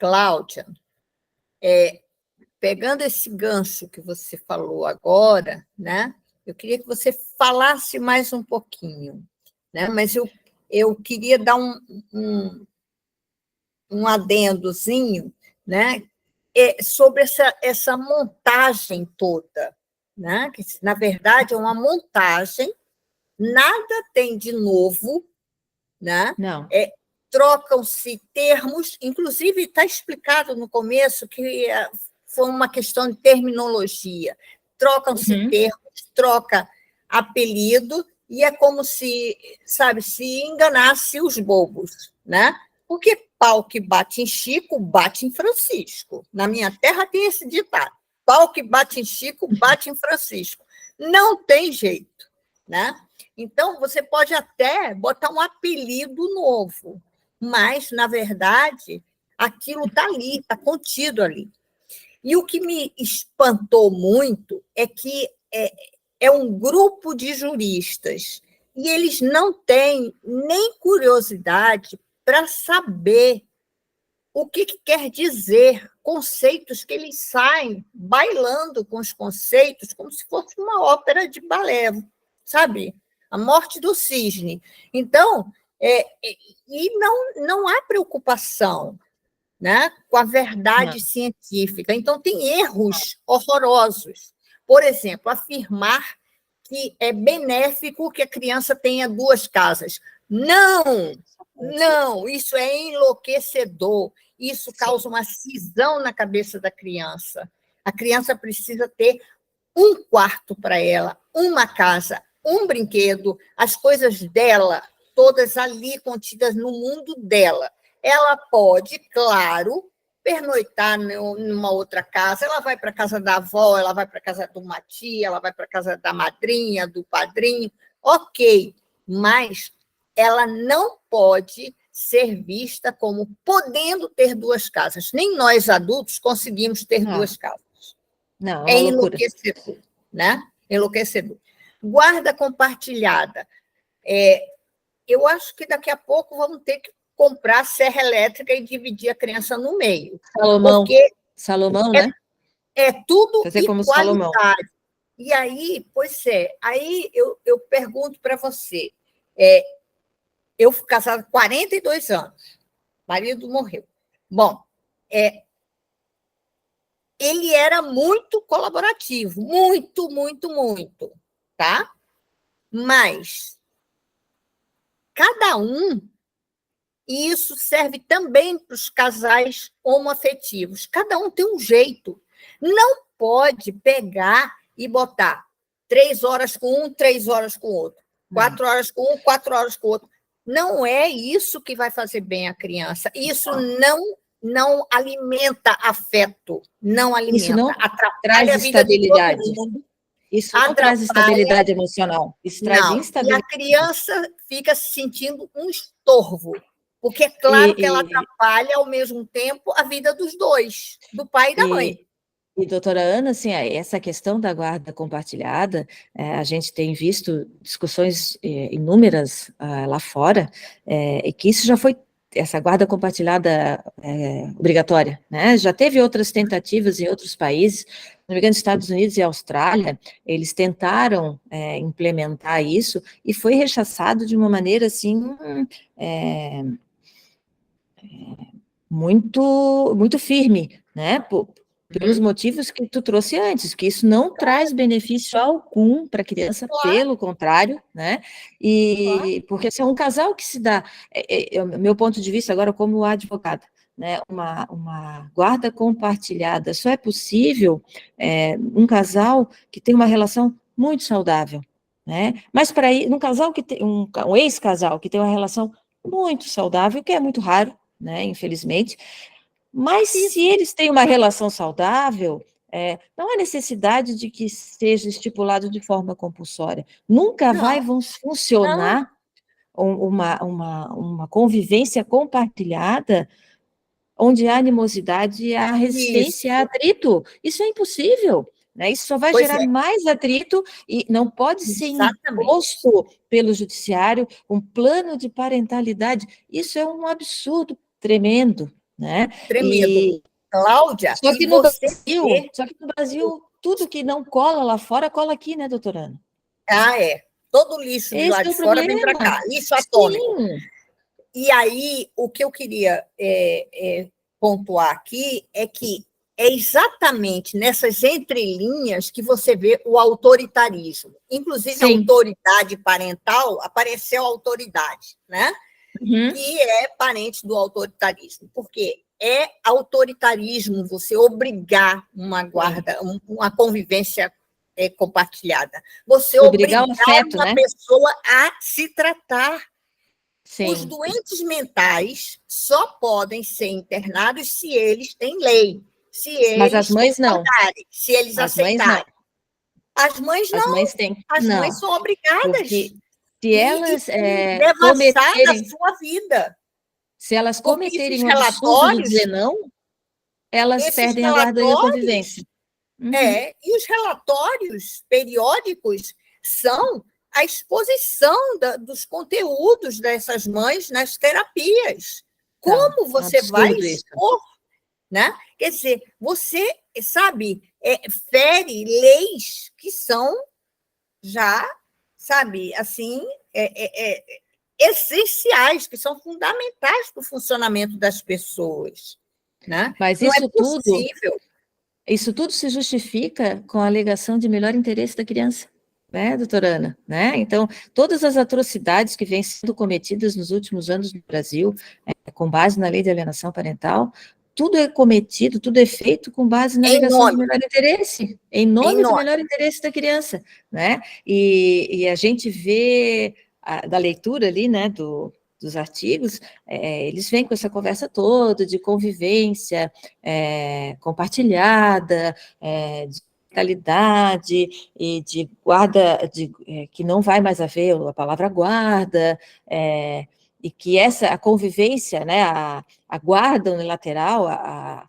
Cláudia, pegando esse gancho que você falou agora, né? Eu queria que você falasse mais um pouquinho, né? Mas eu queria dar um adendozinho, né? Sobre essa montagem toda, né? Que, na verdade, é uma montagem, nada tem de novo, né? Não. Trocam-se termos, inclusive está explicado no começo que foi uma questão de terminologia. Trocam-se termos, troca apelido, e é como se, sabe, se enganasse os bobos, né? Porque pau que bate em Chico, bate em Francisco. Na minha terra tem esse ditado: pau que bate em Chico, bate em Francisco. Não tem jeito, né? Então, você pode até botar um apelido novo, mas, na verdade, aquilo está ali, está contido ali. E o que me espantou muito é que é um grupo de juristas e eles não têm nem curiosidade para saber o que quer dizer conceitos, que eles saem bailando com os conceitos como se fosse uma ópera de balé, sabe? A morte do cisne. Então, e não há preocupação, né, com a verdade científica. Então, tem erros horrorosos. Por exemplo, afirmar que é benéfico que a criança tenha 2 casas. Não, isso é enlouquecedor. Isso causa uma cisão na cabeça da criança. A criança precisa ter um quarto para ela, uma casa, um brinquedo, as coisas dela, todas ali contidas no mundo dela. Ela pode, claro, pernoitar numa outra casa, ela vai para a casa da avó, ela vai para a casa de uma tia, ela vai para a casa da madrinha, do padrinho, ok, mas ela não pode ser vista como podendo ter 2 casas. Nem nós, adultos, conseguimos ter 2 casas. Não, é enlouquecedor, né? Enlouquecedor. Guarda compartilhada. Eu acho que daqui a pouco vamos ter que comprar serra elétrica e dividir a criança no meio. Salomão, né? É tudo fazer como igualitário. Salomão. E aí, aí eu pergunto para você, eu fui casada há 42 anos, marido morreu. Bom, ele era muito colaborativo, muito, muito, muito, tá? Mas cada um, e isso serve também para os casais homoafetivos, cada um tem um jeito. Não pode pegar e botar 3 horas com um, 3 horas com o outro, 4 horas com um, 4 horas com o outro. Não é isso que vai fazer bem a criança. Isso não alimenta afeto, não alimenta, isso não atrapalha traz a vida estabilidade. de todo mundo. Isso não traz estabilidade emocional, isso traz instabilidade. E a criança fica se sentindo um estorvo, porque é claro que ela atrapalha, ao mesmo tempo, a vida dos dois, do pai e da mãe. E, doutora Ana, assim, essa questão da guarda compartilhada, a gente tem visto discussões inúmeras lá fora, e que isso já foi, essa guarda compartilhada obrigatória, né? Já teve outras tentativas em outros países, se não me engano, Estados Unidos e Austrália, eles tentaram implementar isso, e foi rechaçado de uma maneira, assim, muito, muito firme, né? Pelos motivos que tu trouxe antes, que isso não traz benefício algum para a criança, pelo contrário, né? E porque se é um casal que se dá, meu ponto de vista agora como advogada, né? Uma guarda compartilhada só é possível um casal que tem uma relação muito saudável, né? Mas para ir, um casal que tem um ex-casal que tem uma relação muito saudável, que é muito raro, né? Infelizmente. Mas se eles têm uma relação saudável, não há necessidade de que seja estipulado de forma compulsória. Nunca vai funcionar uma convivência compartilhada onde há animosidade e há resistência a atrito. Isso é impossível. Né? Isso só vai gerar mais atrito e não pode ser imposto pelo judiciário um plano de parentalidade. Isso é um absurdo tremendo. né? Tremendo. Cláudia, Só que e no você... Brasil, tudo que não cola lá fora, cola aqui, né, doutora Ana? Ah, é. Todo lixo de lá Esse é de o fora vem para problema. cá, lixo atômico. Sim. E aí, o que eu queria pontuar aqui é que é exatamente nessas entrelinhas que você vê o autoritarismo. Inclusive, a Sim. autoridade parental, apareceu a autoridade, né? Uhum. Que é parente do autoritarismo. Porque é autoritarismo você obrigar uma guarda, uma convivência compartilhada. Você Obrigar o obrigar afeto, uma né? pessoa a se tratar. Os Sim. doentes mentais só podem ser internados se eles têm lei, se Mas as eles mães não. concordarem, se eles As mães não. aceitarem. As mães As não. mães têm. As mães Não. são obrigadas. Porque se elas Devassar a cometerem, sua vida. se elas Porque cometerem um absurdo de dizer não, elas esses perdem a guarda e a relatórios, convivência. Uhum. e os relatórios periódicos são a exposição dos conteúdos dessas mães nas terapias. Como você vai expor, né? Quer dizer, você, sabe, fere leis que são já, sabe, assim, essenciais, que são fundamentais para o funcionamento das pessoas, né? Mas Não é possível. Isso tudo se justifica com a alegação de melhor interesse da criança, né, doutora Ana? Né? Então, todas as atrocidades que vêm sendo cometidas nos últimos anos no Brasil, com base na lei de alienação parental, tudo é cometido, tudo é feito com base na alegação de melhor interesse, em nome do melhor interesse da criança, né? E a gente vê, da leitura ali, né, dos artigos, eles vêm com essa conversa toda de convivência compartilhada, de mentalidade e de guarda, que não vai mais haver a palavra guarda, e que a convivência, né, a guarda unilateral, a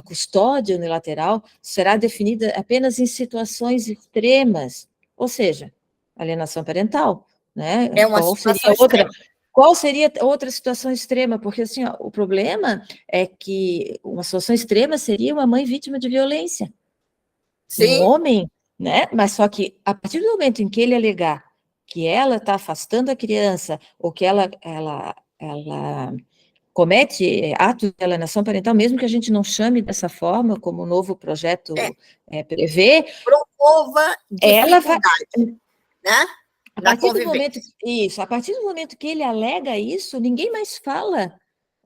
custódia unilateral será definida apenas em situações extremas, ou seja, alienação parental, né? É uma situação extrema. Qual seria outra situação extrema? Porque, assim, ó, o problema é que uma situação extrema seria uma mãe vítima de violência. Sim. Um homem, né? Mas só que, a partir do momento em que ele alegar que ela está afastando a criança, ou que ela comete atos de alienação parental, mesmo que a gente não chame dessa forma, como o novo projeto prevê, promova dificuldade, né? A partir do momento que ele alega isso, ninguém mais fala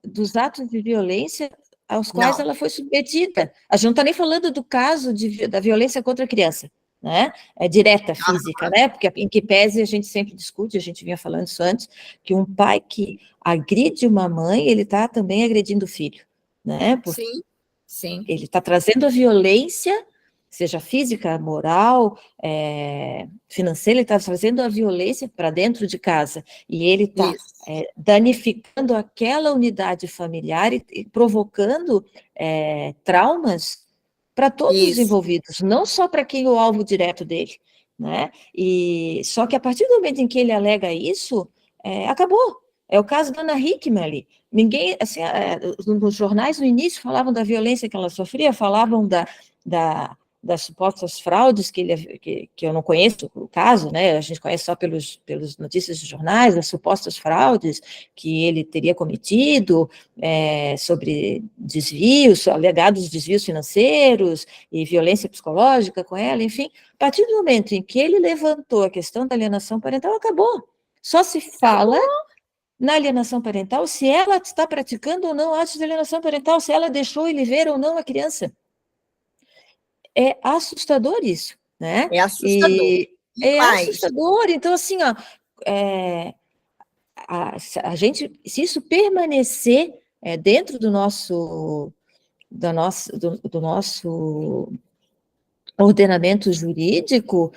dos atos de violência aos quais ela foi submetida. A gente não está nem falando do caso da violência contra a criança, né? É direta, física, né? Porque em que pese a gente sempre discute, a gente vinha falando isso antes, que um pai que agride uma mãe, ele está também agredindo o filho, né? Porque sim. Ele está trazendo a violência, seja física, moral, financeira, ele está trazendo a violência para dentro de casa, e ele está danificando aquela unidade familiar e provocando traumas para todos os envolvidos, não só para quem é o alvo direto dele, né? E só que a partir do momento em que ele alega isso, acabou. É o caso da Ana Hickman ali. Ninguém, assim, nos jornais no início falavam da violência que ela sofria, falavam das supostas fraudes que eu não conheço o caso, né? A gente conhece só pelos notícias de jornais, as supostas fraudes que ele teria cometido, sobre desvios, alegados desvios financeiros e violência psicológica com ela, enfim. A partir do momento em que ele levantou a questão da alienação parental, acabou. Só se fala na alienação parental se ela está praticando ou não atos de alienação parental, se ela deixou ele ver ou não a criança. É assustador isso, né? É assustador. Assustador. Então, assim, ó, a gente, se isso permanecer dentro do nosso ordenamento jurídico,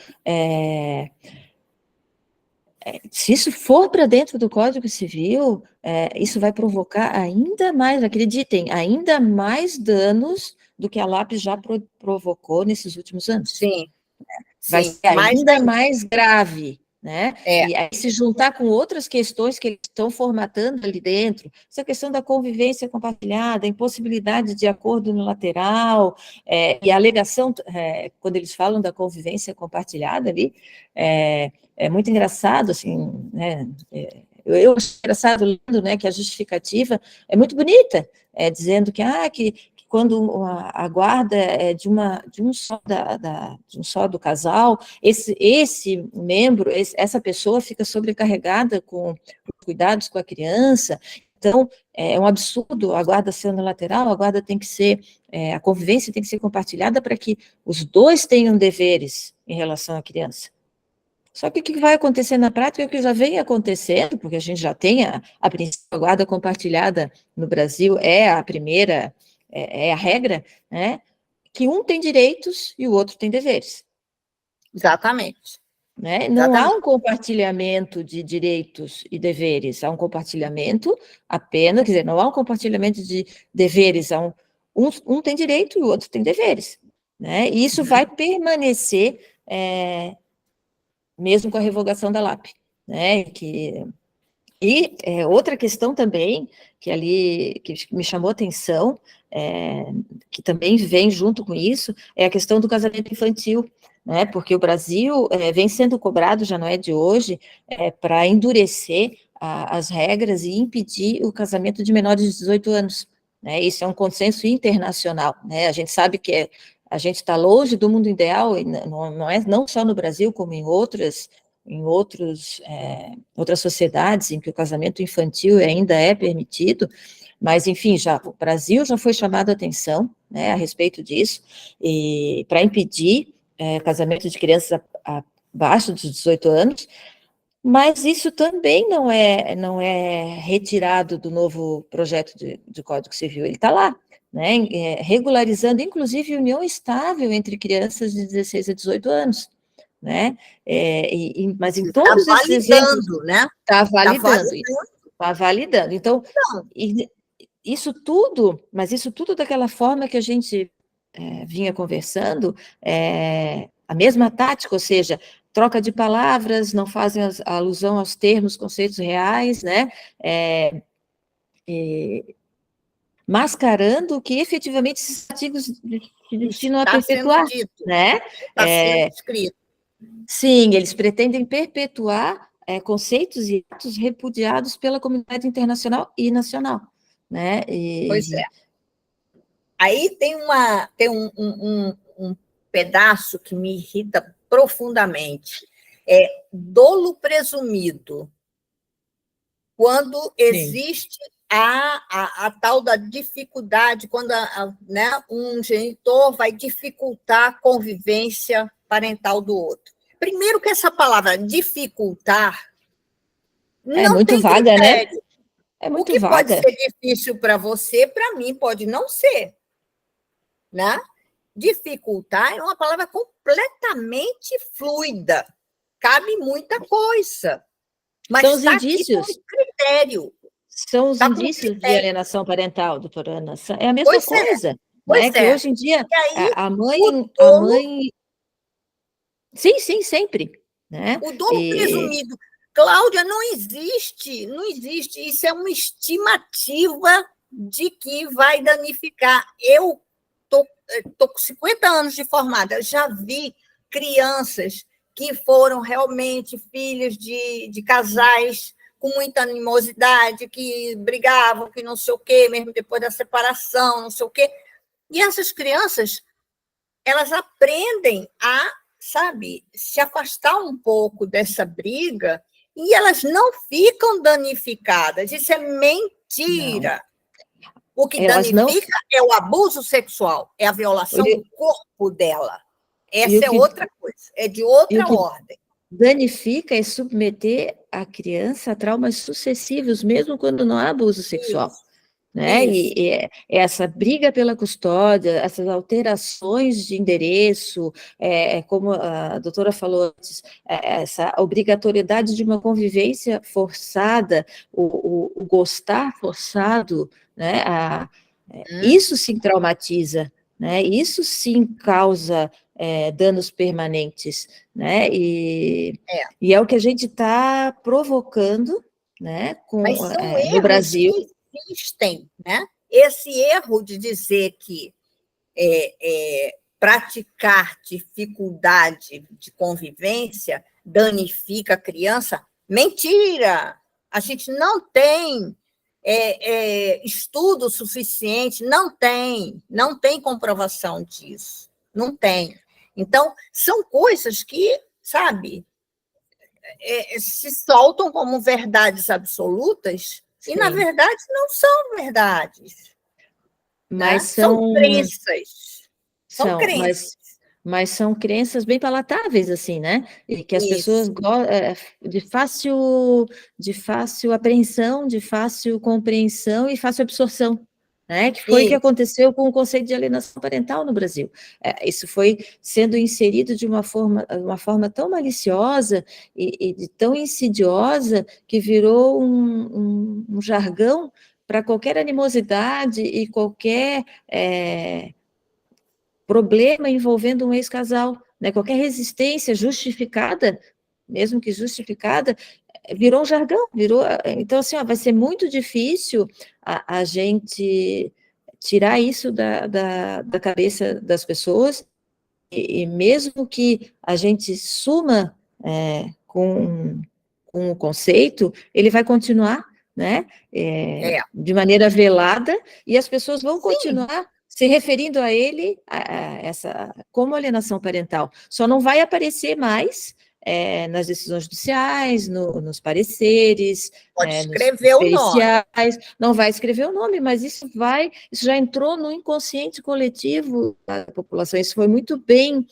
se isso for para dentro do Código Civil, isso vai provocar ainda mais, acreditem, ainda mais danos do que a lápis já provocou nesses últimos anos. Sim. Vai ser ainda mais grave, né? E aí se juntar com outras questões que eles estão formatando ali dentro, essa questão da convivência compartilhada, a impossibilidade de acordo unilateral, e a alegação, quando eles falam da convivência compartilhada ali, é muito engraçado, assim, né? Eu acho engraçado, lendo, né, que a justificativa é muito bonita, dizendo que quando a guarda é de um só do casal, esse membro, essa pessoa fica sobrecarregada com cuidados com a criança, então é um absurdo a guarda ser unilateral, a guarda tem que ser, a convivência tem que ser compartilhada para que os dois tenham deveres em relação à criança. Só que o que vai acontecer na prática é o que já vem acontecendo, porque a gente já tem a princípio, a guarda compartilhada no Brasil é a primeira, é a regra, né? Que um tem direitos e o outro tem deveres. Exatamente. Né? Não há um compartilhamento de direitos e deveres, há um compartilhamento apenas, quer dizer, não há um compartilhamento de deveres, um tem direito e o outro tem deveres. Né? E isso vai permanecer mesmo com a revogação da LAP, né, outra questão também, que me chamou a atenção, que também vem junto com isso, é a questão do casamento infantil, né, porque o Brasil vem sendo cobrado, já não é de hoje, para endurecer as regras e impedir o casamento de menores de 18 anos, né, isso é um consenso internacional, né, a gente sabe que a gente está longe do mundo ideal, e não só no Brasil, como em outras sociedades em que o casamento infantil ainda é permitido, mas, enfim, o Brasil já foi chamado a atenção, né, a respeito disso, e para impedir casamento de crianças abaixo dos 18 anos, mas isso também não é retirado do novo projeto de Código Civil, ele está lá, né, regularizando, inclusive, união estável entre crianças de 16 a 18 anos, né, mas em todos esses exemplos... Né? Está validando, está validando. Então, isso tudo daquela forma que a gente vinha conversando, a mesma tática, ou seja, troca de palavras, não fazem alusão aos termos, conceitos reais, né, mascarando o que efetivamente esses artigos se destinam a perpetuar, né? Está sendo escrito. Sim, eles pretendem perpetuar conceitos e atos repudiados pela comunidade internacional e nacional, né? Pois é. Aí tem um pedaço que me irrita profundamente, dolo presumido. Quando existe a tal da dificuldade, quando um genitor vai dificultar a convivência parental do outro. Primeiro que essa palavra dificultar não muito tem vaga, critério. Né? É muito o que vaga. Pode ser difícil para você, para mim pode não ser. Né? Dificultar é uma palavra completamente fluida. Cabe muita coisa. Mas são os indícios. Aqui com critério. São os indícios de alienação parental, doutora Ana. É a mesma coisa. Né? Que hoje em dia, aí, a mãe... Sim, sempre. Né? O dolo presumido. Cláudia, não existe. Isso é uma estimativa de que vai danificar. Eu estou com 50 anos de formada, já vi crianças que foram realmente filhos de casais com muita animosidade, que brigavam, que não sei o quê, mesmo depois da separação, não sei o quê. E essas crianças, elas aprendem a, se afastar um pouco dessa briga e elas não ficam danificadas. Isso é mentira. Não. O que danifica é o abuso sexual, é a violação do corpo dela. Essa é outra coisa, é de outra ordem. Danifica é submeter a criança a traumas sucessivos, mesmo quando não há abuso sexual. Isso. Né? E essa briga pela custódia, essas alterações de endereço, como a doutora falou antes, essa obrigatoriedade de uma convivência forçada, o gostar forçado, né? Isso sim traumatiza né? Isso sim causa danos permanentes, né? E é o que a gente está provocando, né? Mas são No erros Brasil. que existem, né? Esse erro de dizer que praticar dificuldade de convivência danifica a criança, mentira! A gente não tem estudo suficiente, não tem comprovação disso, não tem. Então, são coisas que, sabe, se soltam como verdades absolutas e, na Sim. verdade, não são verdades. Mas Né? São crenças. São crenças. mas são crenças bem palatáveis, assim, né? E que as pessoas de fácil apreensão, de fácil compreensão e fácil absorção, né? Que foi o que aconteceu com o conceito de alienação parental no Brasil. Isso foi sendo inserido de uma forma tão maliciosa e tão insidiosa que virou um jargão para qualquer animosidade e qualquer problema envolvendo um ex-casal, né? Qualquer resistência justificada, mesmo que justificada, virou um jargão, então assim, vai ser muito difícil a gente tirar isso da cabeça das pessoas, e mesmo que a gente suma com o conceito, ele vai continuar, né, de maneira velada, e as pessoas vão continuar se referindo a ele, como alienação parental. Só não vai aparecer mais nas decisões judiciais, nos pareceres, pode nos escrever o nome. periciais, não vai escrever o nome, mas isso já entrou no inconsciente coletivo da população. Isso foi muito bem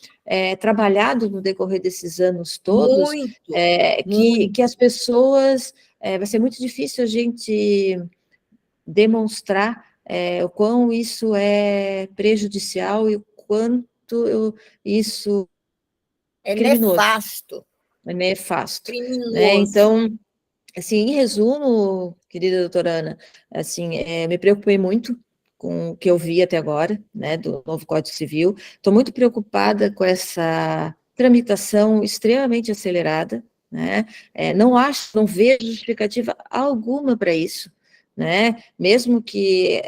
trabalhado no decorrer desses anos todos, que as pessoas, vai ser muito difícil a gente demonstrar o quão isso é prejudicial e o quanto isso é criminoso. nefasto. É nefasto. Criminoso. Né? Então, assim, em resumo, querida doutora Ana, assim, me preocupei muito com o que eu vi até agora, né, do novo Código Civil. Estou muito preocupada com essa tramitação extremamente acelerada, né? Não vejo justificativa alguma para isso, né? Mesmo que,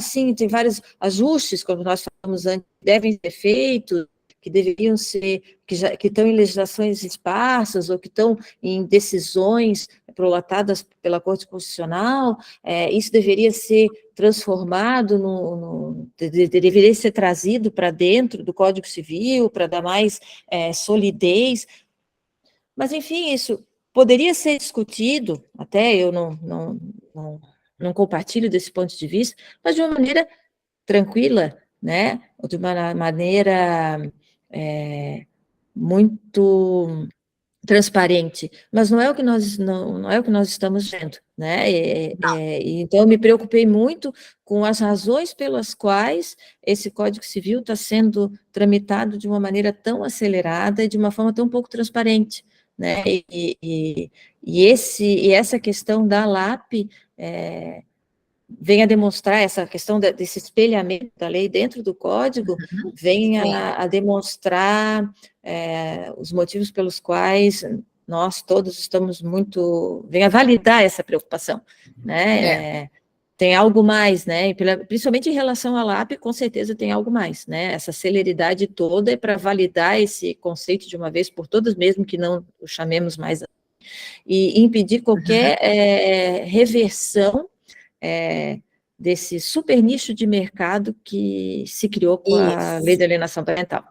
sim, tem vários ajustes, como nós falamos antes, devem ser feitos, que deveriam ser, que estão em legislações esparsas, ou que estão em decisões prolatadas pela Corte Constitucional, isso deveria ser transformado, deveria ser trazido para dentro do Código Civil, para dar mais solidez, mas, enfim, isso poderia ser discutido, até eu não compartilho desse ponto de vista, mas de uma maneira tranquila, né, de uma maneira muito transparente, mas não é o que nós estamos vendo, né? Então eu me preocupei muito com as razões pelas quais esse Código Civil está sendo tramitado de uma maneira tão acelerada e de uma forma tão pouco transparente, né? Essa questão da LAP vem a demonstrar, essa questão desse espelhamento da lei dentro do código, vem a demonstrar os motivos pelos quais nós todos estamos vem a validar essa preocupação, né? Tem algo mais, né? Principalmente em relação à LAP, com certeza tem algo mais, né? Essa celeridade toda é para validar esse conceito de uma vez por todas, mesmo que não o chamemos mais, e impedir qualquer reversão desse super nicho de mercado que se criou com a lei de alienação parental.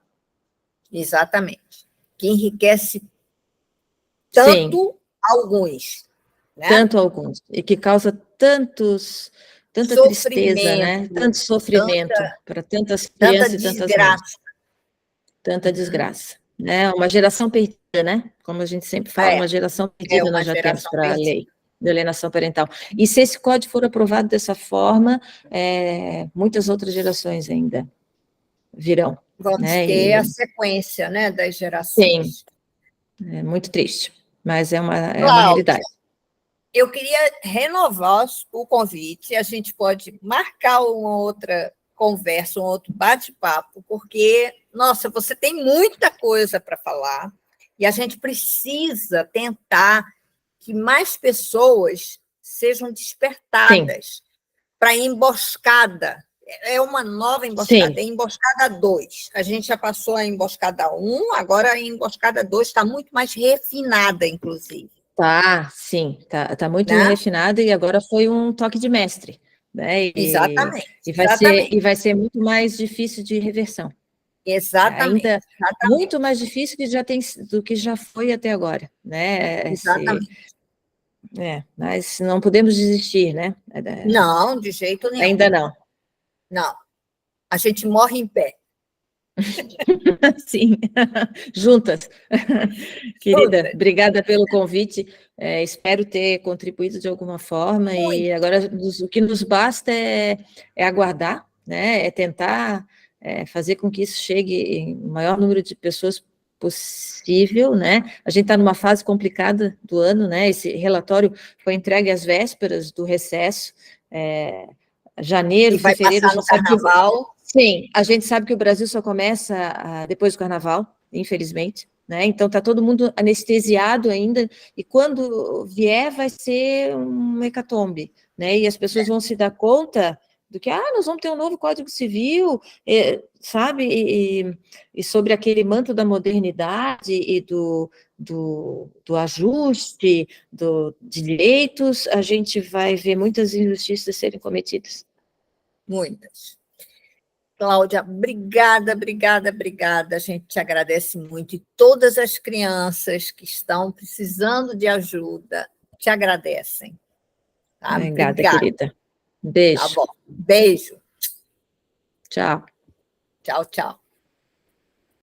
Exatamente. Que enriquece tanto alguns. Né? Tanto alguns. E que causa tanta tristeza, né? Tanto sofrimento para tantas crianças e tantas mães. Tanta desgraça. Né? Uma geração perdida, né? Como a gente sempre fala, uma geração perdida nós já temos para a lei de alienação parental. E se esse código for aprovado dessa forma, muitas outras gerações ainda virão. Vamos ter a sequência, né, das gerações. Sim, é muito triste, mas é uma realidade. Eu queria renovar o convite, a gente pode marcar uma outra conversa, um outro bate-papo, porque, nossa, você tem muita coisa para falar e a gente precisa tentar que mais pessoas sejam despertadas para a emboscada. É uma nova emboscada, é a emboscada 2. A gente já passou a emboscada 1, agora a emboscada 2 está muito mais refinada, inclusive. Tá, sim, tá muito refinada e agora foi um toque de mestre, né? Exatamente. E vai ser muito mais difícil de reversão. Exatamente. Ainda muito mais difícil do que já foi até agora, né? Exatamente. Mas não podemos desistir, né? Não, de jeito nenhum. Ainda não. Não. A gente morre em pé. Sim, juntas. Querida, obrigada pelo convite. Espero ter contribuído de alguma forma. Muito. E agora o que nos basta é aguardar, né? É tentar fazer com que isso chegue em o maior número de pessoas possível, né? A gente está numa fase complicada do ano, né? Esse relatório foi entregue às vésperas do recesso. Janeiro, fevereiro, passar no carnaval. Sim, a gente sabe que o Brasil só começa depois do carnaval, infelizmente, né? Então está todo mundo anestesiado ainda, e quando vier vai ser um hecatombe, né? E as pessoas vão se dar conta do que, nós vamos ter um novo Código Civil, sabe? E sobre aquele manto da modernidade e do ajuste de direitos, a gente vai ver muitas injustiças serem cometidas. Muitas. Cláudia, obrigada, obrigada, obrigada. A gente te agradece muito. E todas as crianças que estão precisando de ajuda te agradecem. Tá? Obrigada, querida. Beijo. Tá bom. Beijo. Tchau. Tchau, tchau.